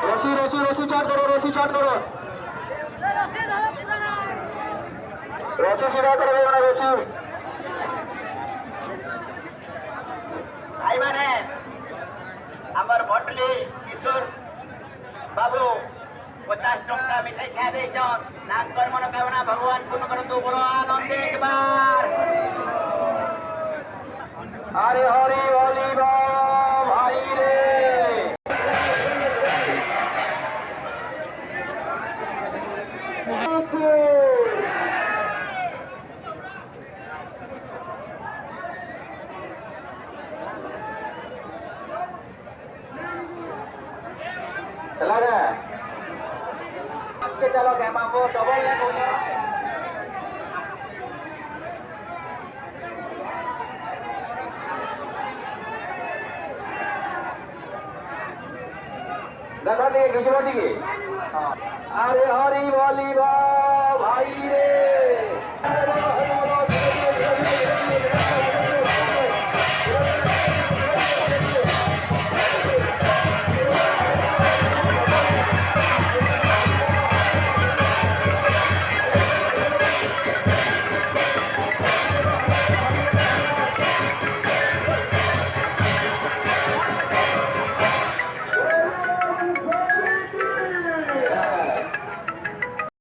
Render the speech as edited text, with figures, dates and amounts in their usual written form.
रसी रसी रसी चाट करो, रसी चाट करो, रसी सीधा करो ना रसी। भाई माने आमर भटली किशोर बाबू 50 टंका मिठाई खा दे नाकर मनोकामना भगवान पूर्ण कर दो बोलो आनंद एक बार। अरे हरी वाली भाई रे चला गया चलो क्या मामो डबल लेट हो गया। देखो टिके खिंचो टिके। अरे हरी वाली भाई रे